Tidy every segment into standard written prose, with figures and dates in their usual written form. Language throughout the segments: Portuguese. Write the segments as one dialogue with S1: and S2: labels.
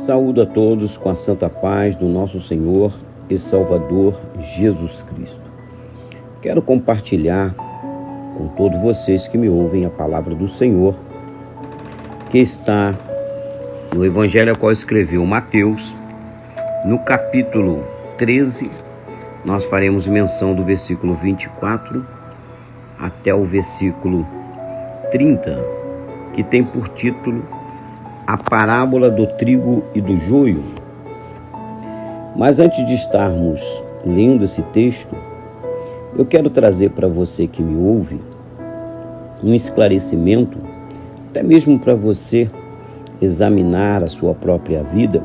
S1: Saúdo a todos com a santa paz do nosso Senhor e Salvador Jesus Cristo. Quero compartilhar com todos vocês que me ouvem a palavra do Senhor, que está no Evangelho ao qual escreveu Mateus, no capítulo 13. Nós faremos menção do versículo 24 até o versículo 30, que tem por título a parábola do trigo e do joio. Mas antes de estarmos lendo esse texto, eu quero trazer para você que me ouve um esclarecimento, até mesmo para você examinar a sua própria vida,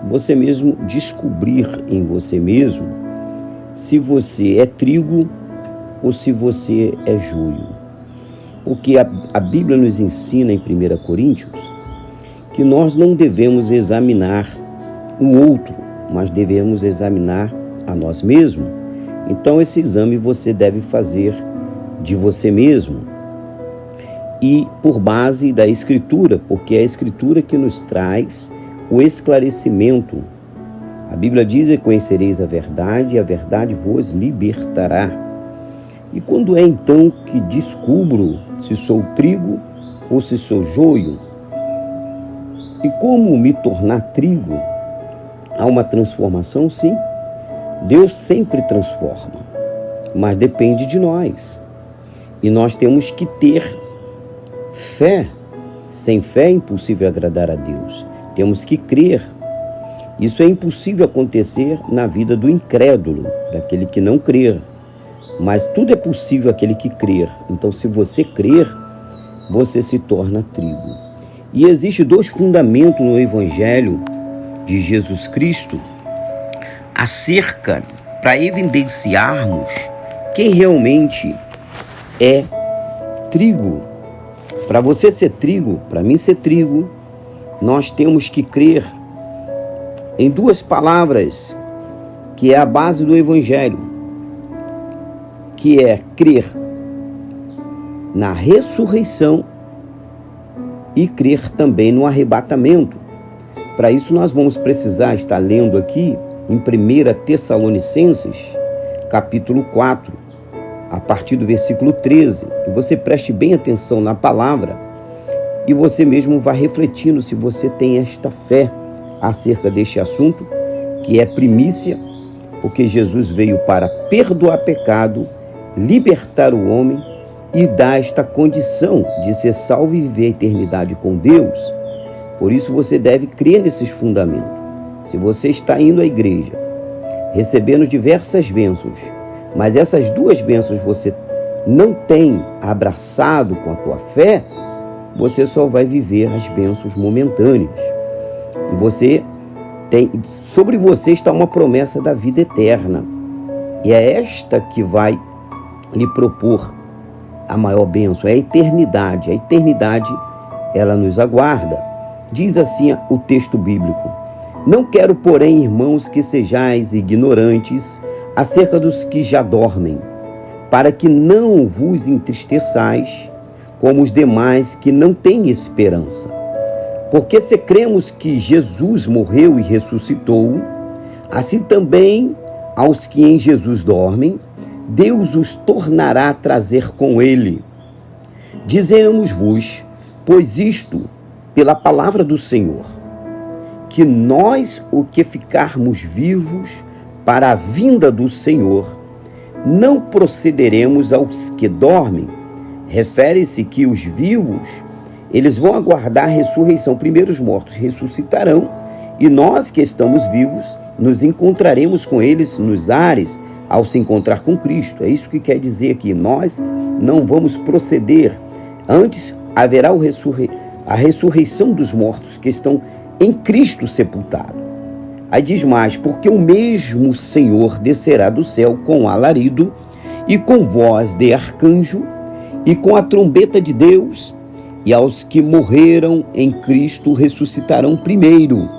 S1: você mesmo descobrir em você mesmo se você é trigo ou se você é joio. Porque a Bíblia nos ensina em 1 Coríntios que nós não devemos examinar o outro, mas devemos examinar a nós mesmos. Então esse exame você deve fazer de você mesmo e por base da Escritura, porque é a Escritura que nos traz o esclarecimento. A Bíblia diz: e conhecereis a verdade, e a verdade vos libertará. E quando é então que descubro se sou trigo ou se sou joio? E como me tornar trigo? Há uma transformação, sim. Deus sempre transforma, mas depende de nós. E nós temos que ter fé. Sem fé é impossível agradar a Deus. Temos que crer. Isso é impossível acontecer na vida do incrédulo, daquele que não crer. Mas tudo é possível àquele que crer. Então, se você crer, você se torna trigo. E existem dois fundamentos no Evangelho de Jesus Cristo acerca, para evidenciarmos quem realmente é trigo. Para você ser trigo, para mim ser trigo, nós temos que crer em duas palavras, que é a base do Evangelho, que é crer na ressurreição e crer também no arrebatamento. Para isso nós vamos precisar estar lendo aqui em 1 Tessalonicenses, capítulo 4, a partir do versículo 13. E você preste bem atenção na palavra e você mesmo vai refletindo se você tem esta fé acerca deste assunto, que é primícia, porque Jesus veio para perdoar pecado, libertar o homem e dar esta condição de ser salvo e viver a eternidade com Deus. Por isso você deve crer nesses fundamentos. Se você está indo à igreja, recebendo diversas bênçãos, mas essas duas bênçãos você não tem abraçado com a tua fé, você só vai viver as bênçãos momentâneas. E sobre você está uma promessa da vida eterna. E é esta que vai lhe propor a maior bênção, é a eternidade. A eternidade, ela nos aguarda. Diz assim o texto bíblico: não quero, porém, irmãos, que sejais ignorantes acerca dos que já dormem, para que não vos entristeçais como os demais que não têm esperança. Porque se cremos que Jesus morreu e ressuscitou, assim também aos que em Jesus dormem, Deus os tornará a trazer com ele. Dizemos-vos, pois isto, pela palavra do Senhor, que nós, o que ficarmos vivos para a vinda do Senhor, não procederemos aos que dormem. Refere-se que os vivos, eles vão aguardar a ressurreição. Primeiro os mortos ressuscitarão, e nós que estamos vivos, nos encontraremos com eles nos ares, ao se encontrar com Cristo. É isso que quer dizer aqui. Nós não vamos proceder. Antes haverá a ressurreição dos mortos que estão em Cristo sepultados. Aí diz mais: porque o mesmo Senhor descerá do céu com alarido e com voz de arcanjo e com a trombeta de Deus, e aos que morreram em Cristo ressuscitarão primeiro.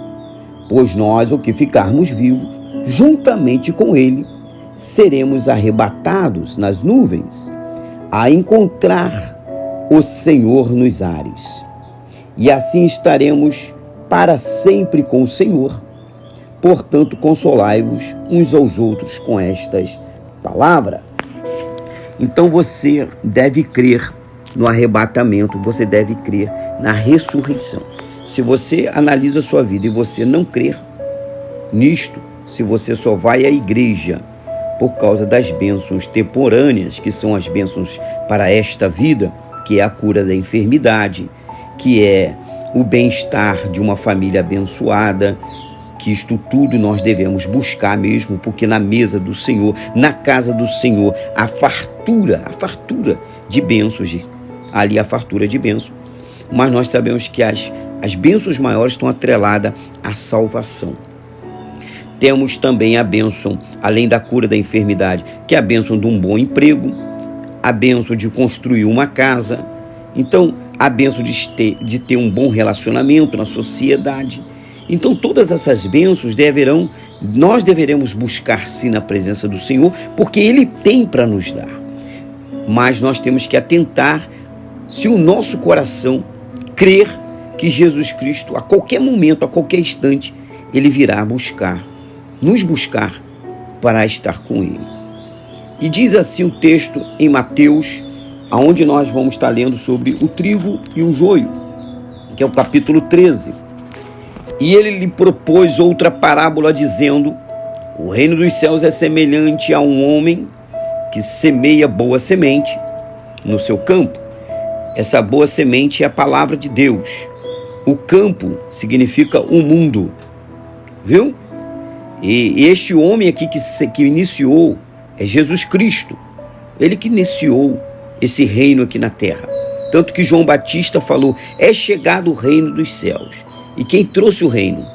S1: Pois nós, o que ficarmos vivos, juntamente com ele, seremos arrebatados nas nuvens, a encontrar o Senhor nos ares. E assim estaremos para sempre com o Senhor. Portanto, consolai-vos uns aos outros com estas palavras. Então você deve crer no arrebatamento, você deve crer na ressurreição. Se você analisa a sua vida e você não crer nisto, se você só vai à igreja por causa das bênçãos temporâneas, que são as bênçãos para esta vida, que é a cura da enfermidade, que é o bem-estar de uma família abençoada, que isto tudo nós devemos buscar mesmo, porque na mesa do Senhor, na casa do Senhor, a fartura de bênçãos, ali a fartura de bênçãos. Mas nós sabemos que as bênçãos maiores estão atreladas à salvação. Temos também a bênção, além da cura da enfermidade, que é a bênção de um bom emprego, a bênção de construir uma casa, então a bênção de ter um bom relacionamento na sociedade. Então todas essas bênçãos nós deveremos buscar sim na presença do Senhor, porque Ele tem para nos dar. Mas nós temos que atentar se o nosso coração crer que Jesus Cristo, a qualquer momento, a qualquer instante, Ele virá nos buscar para estar com Ele. E diz assim o texto em Mateus, aonde nós vamos estar lendo sobre o trigo e o joio, que é o capítulo 13. E ele lhe propôs outra parábola, dizendo: o reino dos céus é semelhante a um homem que semeia boa semente no seu campo. Essa boa semente é a palavra de Deus. O campo significa o mundo, viu? E este homem aqui que iniciou é Jesus Cristo. Ele que iniciou esse reino aqui na terra. Tanto que João Batista falou: é chegado o reino dos céus. E quem trouxe o reino?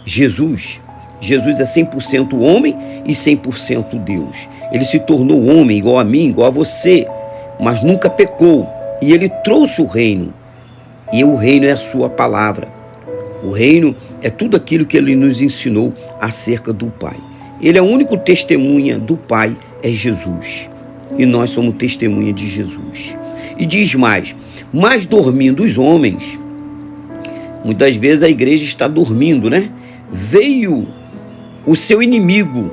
S1: Jesus. Jesus é 100% homem e 100% Deus. Ele se tornou homem igual a mim, igual a você, mas nunca pecou. E ele trouxe o reino. E o reino é a sua palavra. O reino é tudo aquilo que ele nos ensinou acerca do Pai. Ele é o único testemunha do Pai, é Jesus. E nós somos testemunha de Jesus. E diz mais: mas dormindo os homens, muitas vezes a igreja está dormindo, né? Veio o seu inimigo.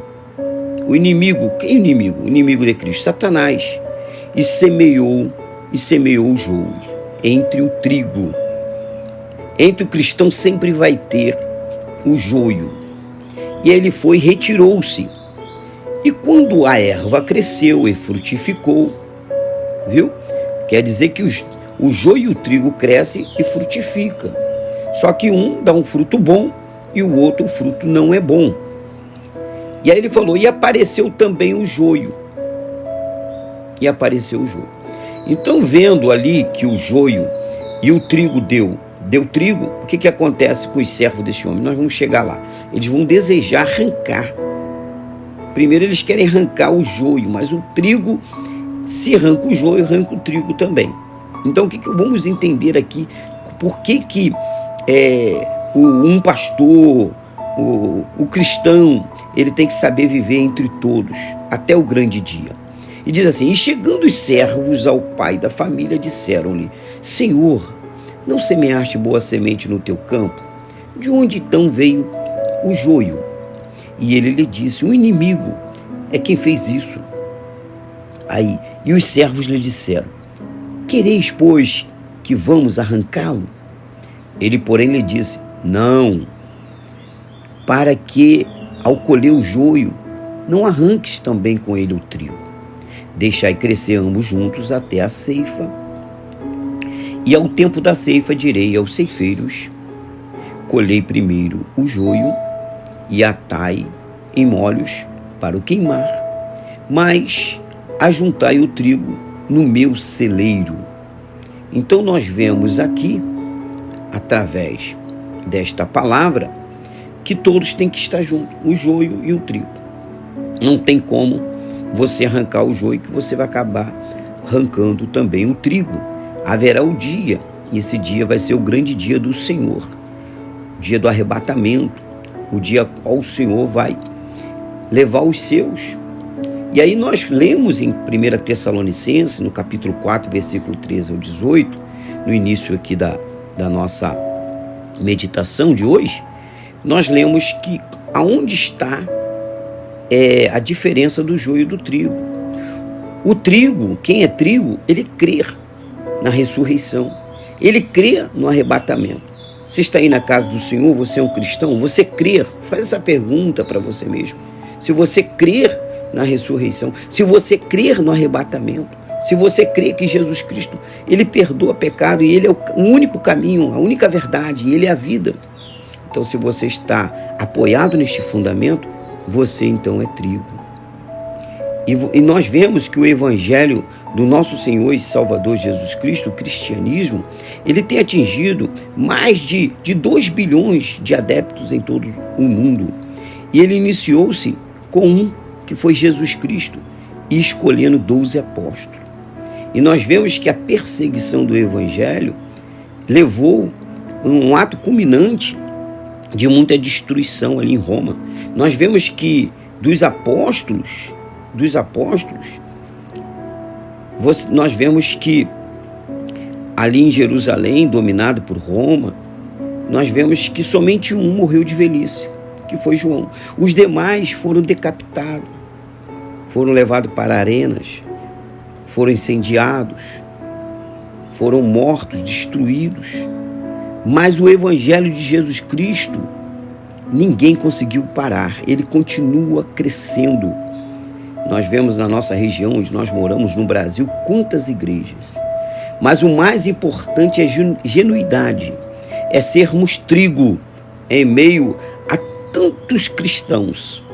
S1: O inimigo, quem é o inimigo? O inimigo de Cristo, Satanás. E semeou o joio entre o trigo. Entre o cristão sempre vai ter o joio. E ele foi e retirou-se. E quando a erva cresceu e frutificou, viu? Quer dizer que o joio e o trigo crescem e frutifica. Só que um dá um fruto bom e o outro fruto não é bom. E aí ele falou: e apareceu também o joio. E apareceu o joio. Então, vendo ali que o joio e o trigo deu trigo, o que acontece com os servos desse homem? Nós vamos chegar lá. Eles vão desejar arrancar. Primeiro eles querem arrancar o joio, mas o trigo, se arranca o joio, arranca o trigo também. Então, vamos entender aqui por que um pastor, o cristão, ele tem que saber viver entre todos, até o grande dia. E diz assim: e chegando os servos ao pai da família, disseram-lhe: Senhor, não semeaste boa semente no teu campo? De onde então veio o joio? E ele lhe disse: o inimigo é quem fez isso. E os servos lhe disseram: quereis, pois, que vamos arrancá-lo? Ele, porém, lhe disse: não, para que, ao colher o joio, não arranques também com ele o trigo. Deixai crescer ambos juntos até a ceifa. E ao tempo da ceifa direi aos ceifeiros: colhei primeiro o joio e atai em molhos para o queimar, mas ajuntai o trigo no meu celeiro. Então nós vemos aqui, através desta palavra, que todos têm que estar juntos, o joio e o trigo. Não tem como você arrancar o joio, que você vai acabar arrancando também o trigo. Haverá o dia, e esse dia vai ser o grande dia do Senhor, o dia do arrebatamento, o dia qual o Senhor vai levar os seus. E aí nós lemos em 1 Tessalonicenses, no capítulo 4, versículo 13 ao 18, no início aqui da nossa meditação de hoje, nós lemos que aonde está a diferença do joio e do trigo. O trigo, quem é trigo, ele crê na ressurreição, ele crê no arrebatamento. Você está aí na casa do Senhor, você é um cristão, você crê? Faz essa pergunta para você mesmo. Se você crer na ressurreição, se você crer no arrebatamento, se você crê que Jesus Cristo, ele perdoa pecado e ele é o único caminho, a única verdade, e ele é a vida. Então, se você está apoiado neste fundamento, você então é trigo. E nós vemos que o evangelho do nosso Senhor e Salvador Jesus Cristo, o cristianismo, ele tem atingido mais de 2 bilhões de adeptos em todo o mundo. E ele iniciou-se com um, que foi Jesus Cristo, e escolhendo 12 apóstolos. E nós vemos que a perseguição do evangelho levou um ato culminante de muita destruição ali em Roma. Nós vemos que dos apóstolos, nós vemos que ali em Jerusalém, dominado por Roma, nós vemos que somente um morreu de velhice, que foi João. Os demais foram decapitados, foram levados para arenas, foram incendiados, foram mortos, destruídos. Mas o evangelho de Jesus Cristo, ninguém conseguiu parar, ele continua crescendo. Nós vemos na nossa região, onde nós moramos no Brasil, quantas igrejas. Mas o mais importante é genuidade, é sermos trigo em meio a tantos cristãos.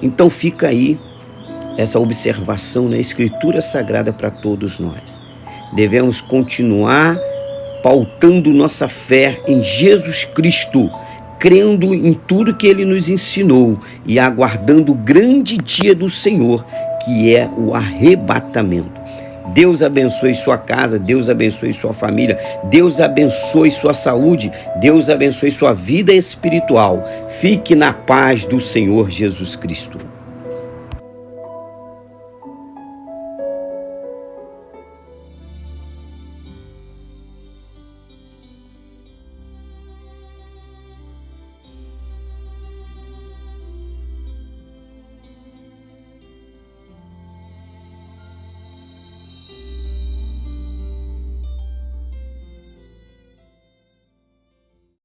S1: Então fica aí essa observação na Escritura Sagrada para todos nós. Devemos continuar pautando nossa fé em Jesus Cristo, crendo em tudo que Ele nos ensinou e aguardando o grande dia do Senhor, que é o arrebatamento. Deus abençoe sua casa, Deus abençoe sua família, Deus abençoe sua saúde, Deus abençoe sua vida espiritual. Fique na paz do Senhor Jesus Cristo.